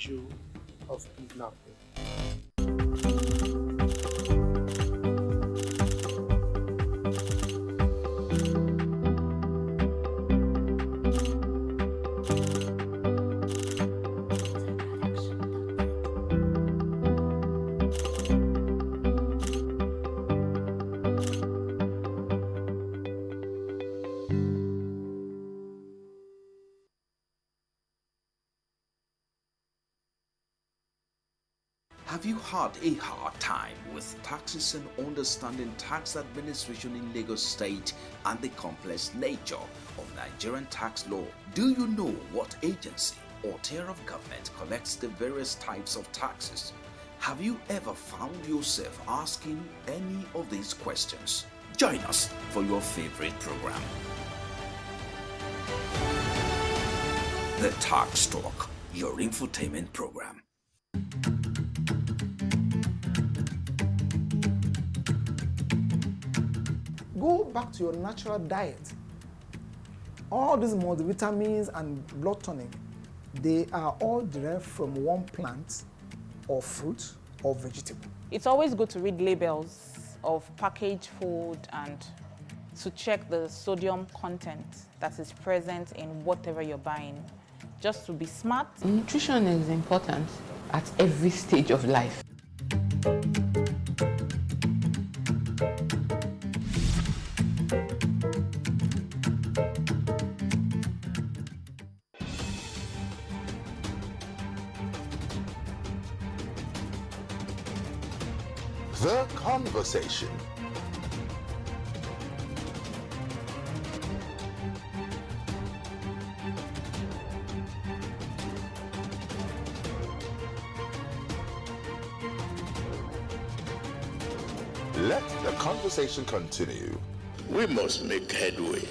issue of kidnapping. Have you had a hard time with taxes and understanding tax administration in Lagos State and the complex nature of Nigerian tax law? Do you know what agency or tier of government collects the various types of taxes? Have you ever found yourself asking any of these questions? Join us for your favorite program, The Tax Talk, your infotainment program. Go back to your natural diet. All these multivitamins and blood tonic, they are all derived from one plant or fruit or vegetable. It's always good to read labels of packaged food and to check the sodium content that is present in whatever you're buying, just to be smart. Nutrition is important at every stage of life. The Conversation. Let the conversation continue. We must make headway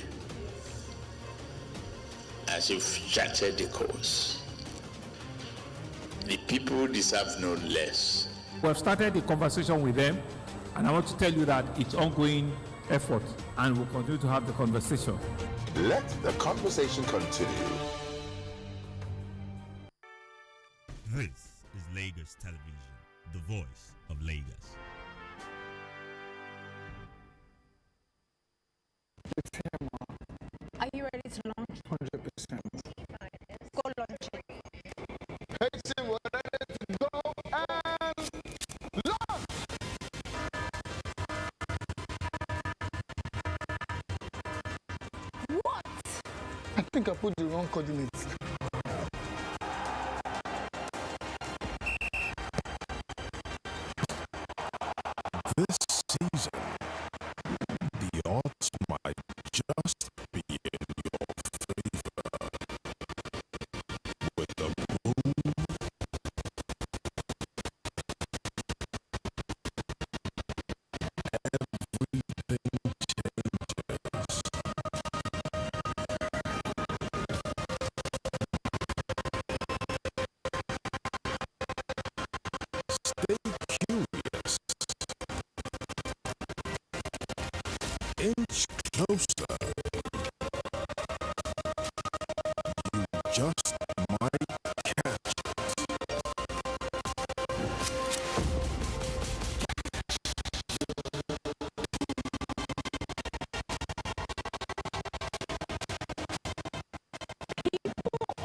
as you've charted the course. The people deserve no less. We have started the conversation with them, and I want to tell you that it's ongoing effort, and we'll continue to have the conversation. Let the conversation continue. This is Lagos Television, the voice of Lagos. Are you ready to launch? 100%. Go launch it. We're ready to go and launch! What? I think I put the wrong coordinates. This season, the odds might just be in your favor. With the boom, everything changes. Stay curious. Inch closer. You just might catch it.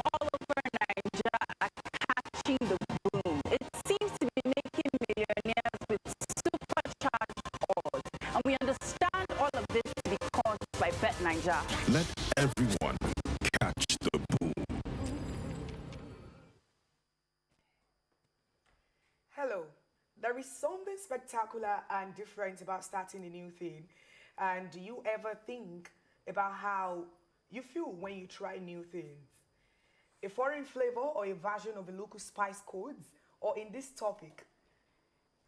All over Nigeria are catching the boom. It seems to be making millionaires with supercharged odds. And we understand all of this to be caused by Bet9ja. Let everyone catch the boom. Hello. There is something spectacular and different about starting a new thing. And do you ever think about how you feel when you try new things? A foreign flavor or a version of a local spice codes? Or in this topic,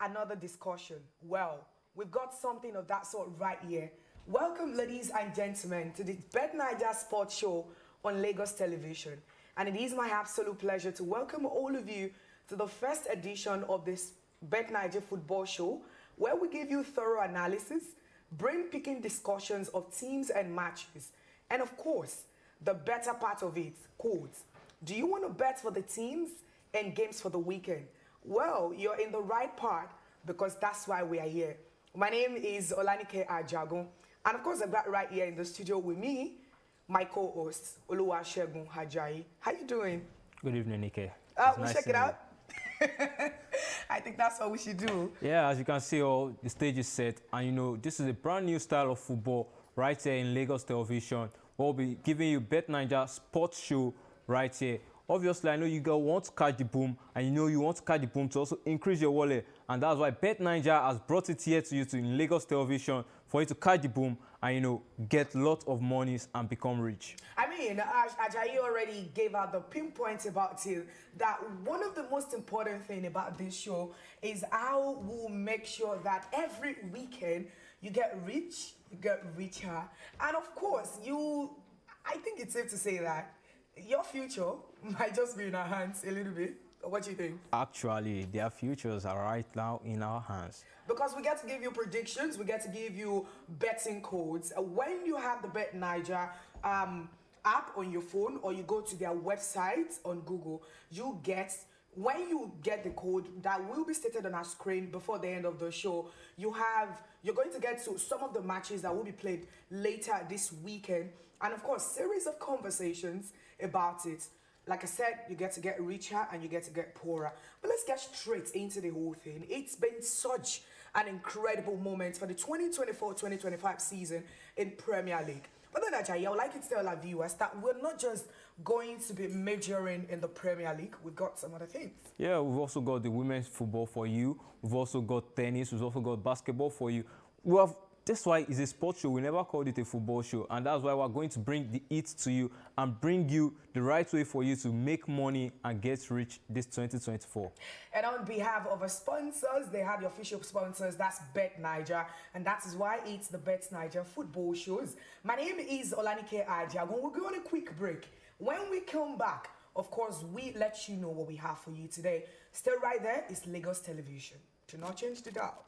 another discussion? Well, we've got something of that sort right here. Welcome, ladies and gentlemen, to the Bet9ja Sports Show on Lagos Television. And it is my absolute pleasure to welcome all of you to the first edition of this Bet9ja Football Show, where we give you thorough analysis, brain-picking discussions of teams and matches, and of course, the better part of it, codes. Do you want to bet for the teams and games for the weekend. Well, you're in the right part because that's why we are here. My name is Bet9ja Show, and of course I've got right here in the studio with me, my co-host, Oluwasegun Ajayi. How you doing? Good evening, Nike. We'll check it out. I think that's what we should do. Yeah, as you can see, the stage is set, and you know, this is a brand new style of football right here in Lagos Television. We'll be giving you Bet9ja Sports Show right here. Obviously, I know you guys want to catch the boom, and you know you want to catch the boom to also increase your wallet, and that's why Bet9ja has brought it here to you in Lagos Television for you to catch the boom and, you know, get lots of monies and become rich. I mean, Ajayi already gave out the pinpoints about it, that one of the most important thing about this show is how we'll make sure that every weekend you get rich, you get richer, and of course, I think it's safe to say that your future might just be in our hands a little bit. What do you think? Actually, their futures are right now in our hands. Because we get to give you predictions, we get to give you betting codes. When you have the Bet9ja app on your phone or you go to their website on Google, when you get the code that will be stated on our screen before the end of the show, you're going to get to some of the matches that will be played later this weekend. And of course, series of conversations about it. Like I said, you get to get richer and you get to get poorer. But let's get straight into the whole thing. It's been such an incredible moment for the 2024-2025 season in Premier League. But then, Ajayi, I would like you to tell our viewers that we're not just going to be majoring in the Premier League. We've got some other things. Yeah, we've also got the women's football for you. We've also got tennis. We've also got basketball for you. That's why it's a sports show. We never called it a football show. And that's why we're going to bring the eats to you and bring you the right way for you to make money and get rich this 2024. And on behalf of our sponsors, they have the official sponsors, that's Bet9ja. And that is why it's the Bet9ja football shows. My name is Bet9ja Show. We'll go on a quick break. When we come back, of course, we let you know what we have for you today. Stay right there. It's Lagos Television. Do not change the dial.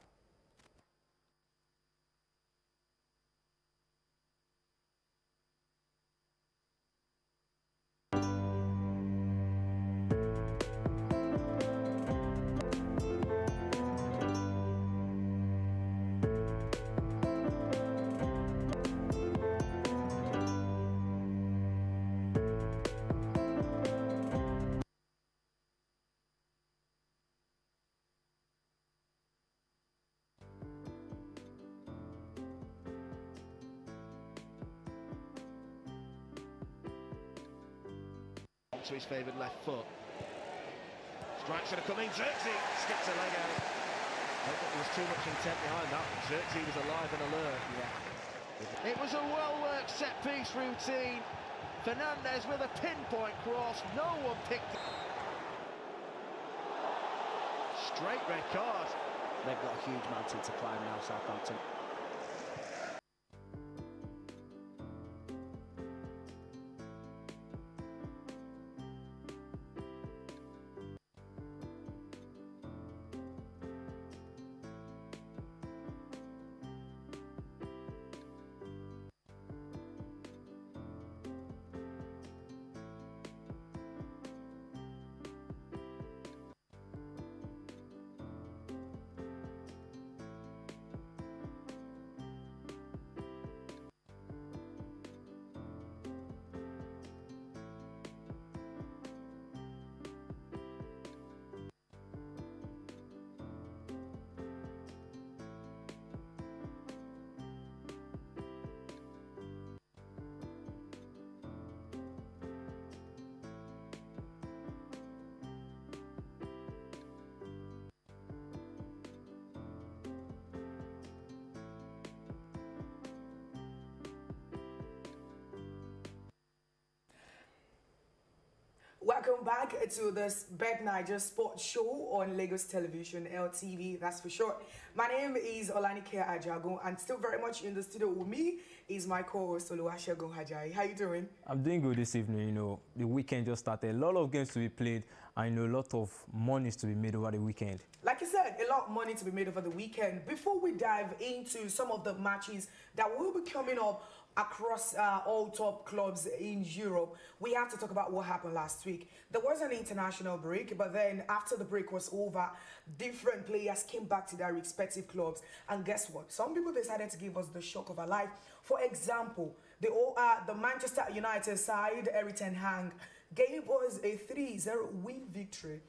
To his favoured left foot. Strikes that are coming. Xerxes skips a leg out. I don't think there was too much intent behind that. Xerxes was alive and alert. Yeah. It was a well-worked set-piece routine. Fernandez with a pinpoint cross. No one picked it. Straight red card. They've got a huge mountain to climb now, Southampton. Welcome back to this Bet9ja Sports Show on Lagos Television, LTV, that's for short. My name is Bet9ja Show, and still very much in the studio with me is my co-host Oluwasegun Ajayi. How you doing? I'm doing good this evening. You know, the weekend just started. A lot of games to be played, and you know, a lot of monies to be made over the weekend. Like you said, a lot of money to be made over the weekend. Before we dive into some of the matches that will be coming up across all top clubs in Europe, we have to talk about what happened last week. There was an international break, but then after the break was over, different players came back to their respective clubs. And guess what? Some people decided to give us the shock of our life. For example, the Manchester United side, Erik ten Hag, gave us a 3-0 win victory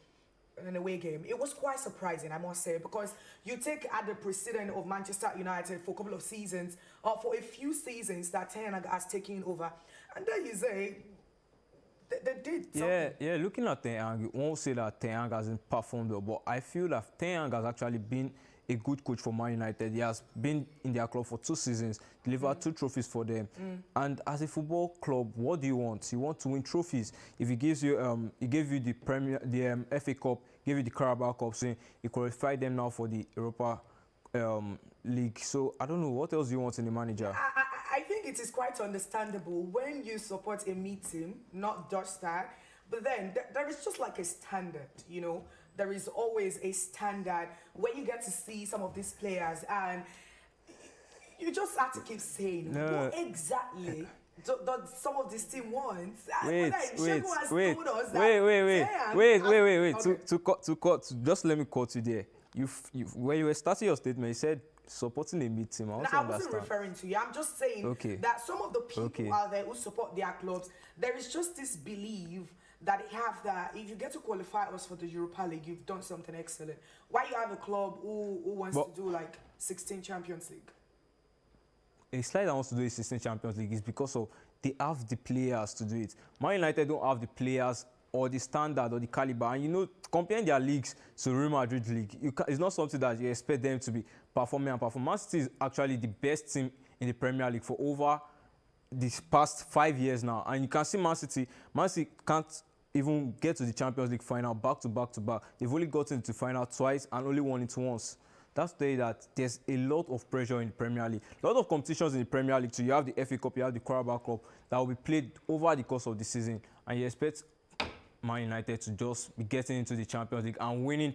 in an away game. It was quite surprising, I must say, because you take at the precedent of Manchester United for a couple of seasons, or for a few seasons that Ten Hag has taken over, and then you say they did something. Yeah, looking at Ten Hag, you won't say that Ten Hag hasn't performed well, but I feel that Ten Hag has actually been a good coach for Man United. He has been in their club for 2 seasons, delivered 2 trophies for them. And as a football club, what do you want? You want to win trophies. If he gives you, he gave you the FA Cup, gave you the Carabao Cup, so he qualified them now for the Europa League. So I don't know what else do you want in the manager. I think it is quite understandable when you support a mid team, not just that. But then there is just like a standard, you know. There is always a standard where you get to see some of these players, and you just have to keep saying what exactly does some of this team wants. Wait. To just let me cut you there. When you were starting your statement, you said supporting a mid team. I wasn't referring to you. I'm just saying that some of the people out there who support their clubs, there is just this belief that they have that if you get to qualify us for the Europa League, you've done something excellent. Why you have a club who wants to do like 16 Champions League? A slide that wants to do a 16 Champions League is because of they have the players to do it. Man United don't have the players or the standard or the caliber. And you know, comparing their leagues to Real Madrid league, it's not something that you expect them to be performing and performing. Man City is actually the best team in the Premier League for over these past 5 years now. And you can see Man City can't even get to the Champions League final back to back to back. They've only gotten into final twice and only won it once. That's to tell you that there's a lot of pressure in the Premier League. A lot of competitions in the Premier League too. You have the FA Cup, you have the Carabao Cup that will be played over the course of the season. And you expect Man United to just be getting into the Champions League and winning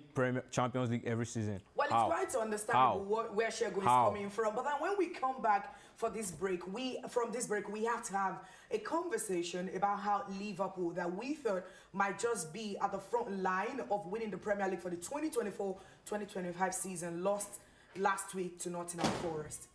Champions League every season. Well, it's quite understandable where Shegun is coming from. But then when we come back for this break, we have to have a conversation about how Liverpool, that we thought might just be at the front line of winning the Premier League for the 2024-2025 season, lost last week to Nottingham Forest.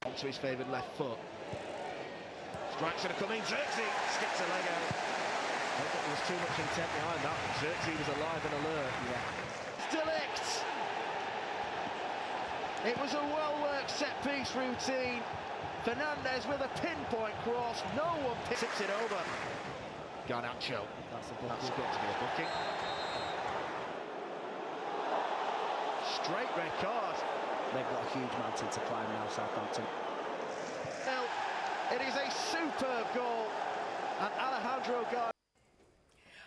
Onto his favoured left foot. Strike should have come in. Xerxes skips a leg out. I don't think there was too much intent behind that. Xerxes was alive and alert. Delict. It was a well-worked set-piece routine. Fernandez with a pinpoint cross. No one tips it over. Garnacho. That's got to be a booking. Straight red card. They've got a huge mountain to climb now, Southampton. It is a superb goal, and Alejandro Garnacho.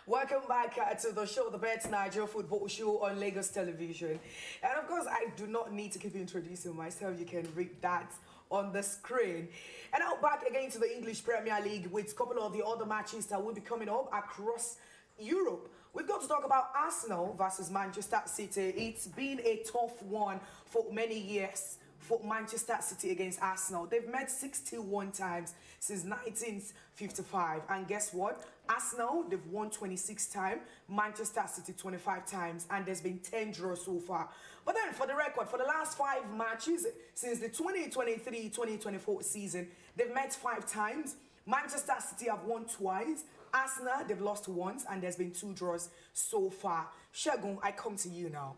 Welcome back to the show, the Bet9ja Show football show on Lagos Television. And of course, I do not need to keep introducing myself. You can read that on the screen. And now back again to the English Premier League with a couple of the other matches that will be coming up across Europe. We've got to talk about Arsenal versus Manchester City. It's been a tough one for many years for Manchester City against Arsenal. They've met 61 times since 1955. And guess what? Arsenal, they've won 26 times, Manchester City 25 times, and there's been 10 draws so far. But then, for the record, for the last 5 matches since the 2023-2024 season, they've met 5 times. Manchester City have won twice. Arsenal, they've lost once, and there's been 2 draws so far. Shegun, I come to you now.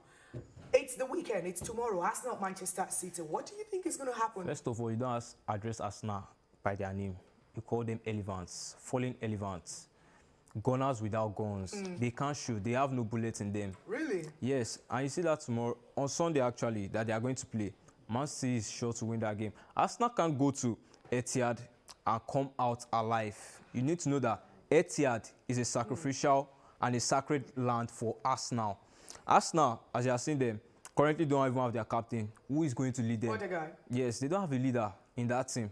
It's the weekend. It's tomorrow. Arsenal, Manchester City. What do you think is going to happen? First of all, you don't address Arsenal by their name. You call them elephants, falling elephants, gunners without guns. They can't shoot. They have no bullets in them. Really? Yes, and you see that tomorrow, on Sunday actually, that they are going to play. Man City is sure to win that game. Arsenal can't go to Etihad and come out alive. You need to know that Etihad is a sacrificial and a sacred land for Arsenal. Arsenal, as you have seen them, currently don't even have their captain. Who is going to lead them? Odegaard. Yes, they don't have a leader in that team.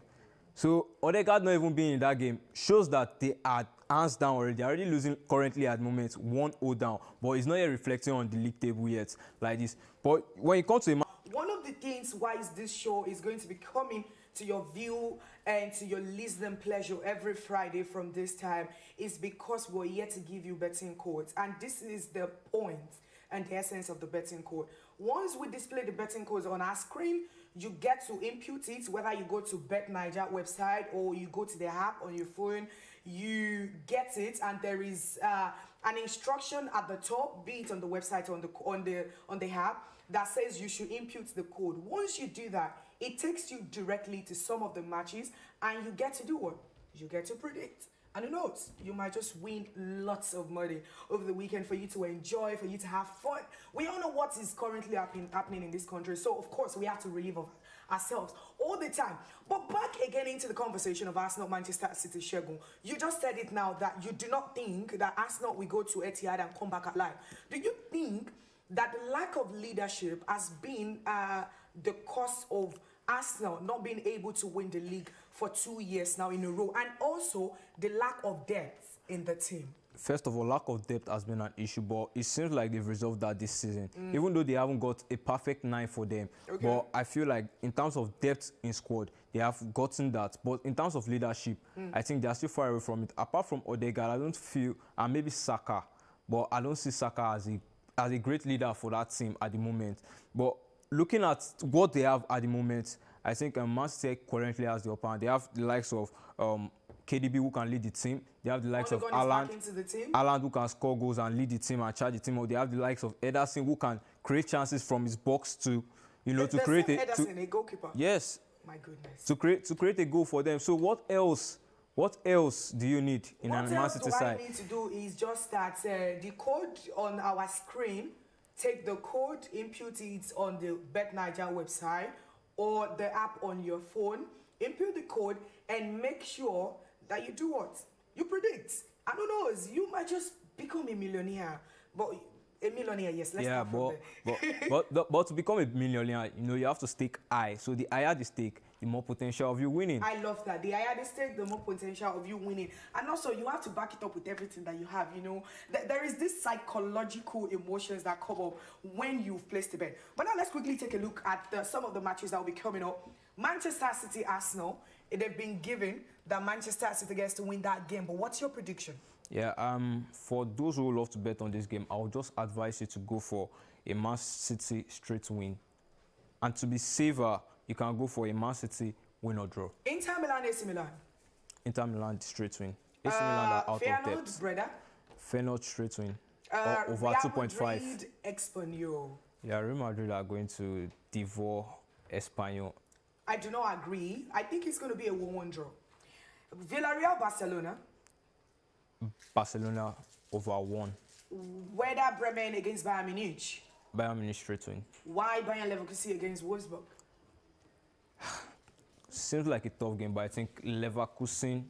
So Odegaard not even being in that game shows that they are hands down already. They're already losing currently at the moment 1-0 down. But it's not yet reflecting on the league table yet like this. But when it comes to one of the things why this show is going to be coming to your view and to your listening pleasure every Friday from this time is because we're here to give you betting codes. And this is the point and the essence of the betting code. Once we display the betting codes on our screen, you get to input it, whether you go to Bet9ja website or you go to the app on your phone, you get it, and there is an instruction at the top, be it on the website or on the app, that says you should input the code. Once you do that, it takes you directly to some of the matches, and you get to do what? You get to predict. And who knows, you might just win lots of money over the weekend for you to enjoy, for you to have fun. We all know what is currently happening in this country, so of course we have to relieve ourselves all the time. But back again into the conversation of Arsenal, Manchester City, Shegun. You just said it now that you do not think that Arsenal will go to Etihad and come back alive. Do you think that the lack of leadership has been the cause of Arsenal not being able to win the league for 2 years now in a row, and also the lack of depth in the team? First of all, lack of depth has been an issue, but it seems like they've resolved that this season, even though they haven't got a perfect 9 for them. Okay. But I feel like in terms of depth in squad, they have gotten that. But in terms of leadership, I think they're still far away from it. Apart from Odegaard, I don't feel, and maybe Saka, but I don't see Saka as a great leader for that team at the moment. But looking at what they have at the moment, I think Man City currently has the upper hand. They have the likes of KDB who can lead the team. They have the likes of Haaland who can score goals and lead the team and charge the team. Or they have the likes of Ederson who can create chances from his box to, to create a goalkeeper. Yes. My goodness. To create a goal for them. So what else do you need in a Man City side? What I need to do is just that the code on our screen, take the code, input it on the Bet9ja website or the app on your phone, input the code, and make sure that you do what? You predict. And who knows, you might just become a millionaire. But a millionaire, yes, let's start from there. but to become a millionaire, you have to stake high. So the higher the stake, the more potential of you winning. I love that. The higher the stake, the more potential of you winning. And also, you have to back it up with everything that you have, There is this psychological emotions that come up when you've placed a bet. But now let's quickly take a look at some of the matches that will be coming up. Manchester City, Arsenal, they've been given that Manchester City gets to win that game. But what's your prediction? Yeah, for those who love to bet on this game, I would just advise you to go for a Man City straight win. And to be safer, you can go for a Man City win or draw. Inter Milan, AC Milan. Inter Milan straight win. AC Milan are out Feyenoord, of depth. brother. Feyenoord straight win. Over Real 2.5. Madrid, Espanyol. Yeah, Real Madrid are going to devour Espanyol. I do not agree. I think it's going to be a 1-1 draw. Villarreal, Barcelona. Barcelona over 1. Werder Bremen against Bayern Munich. Bayern Munich straight win. Why Bayern Leverkusen against Wolfsburg? Seems like a tough game, but I think Leverkusen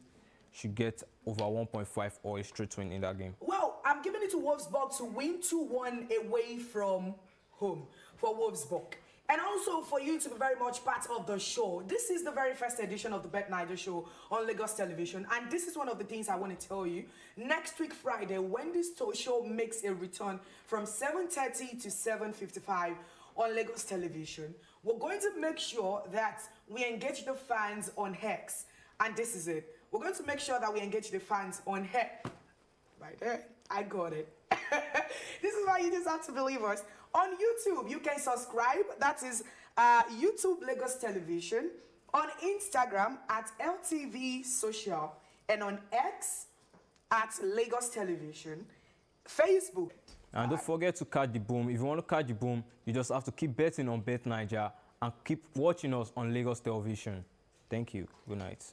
should get over 1.5 or a straight win in that game. Well, I'm giving it to Wolfsburg to win 2-1 away from home for Wolfsburg. And also for you to be very much part of the show. This is the very first edition of the Bet9ja Show on Lagos Television. And this is one of the things I want to tell you. Next week, Friday, when this show makes a return from 7:30 to 7:55 on Lagos Television, we're going to make sure that we engage the fans on Hex. And this is it. We're going to make sure that we engage the fans on Hex. Right there. I got it. This is why you just have to believe us. On YouTube, you can subscribe. That is YouTube Lagos Television. On Instagram at LTV Social. And on X at Lagos Television. Facebook. And don't forget to catch the boom. If you want to catch the boom, you just have to keep betting on Bet9ja and keep watching us on Lagos Television. Thank you. Good night.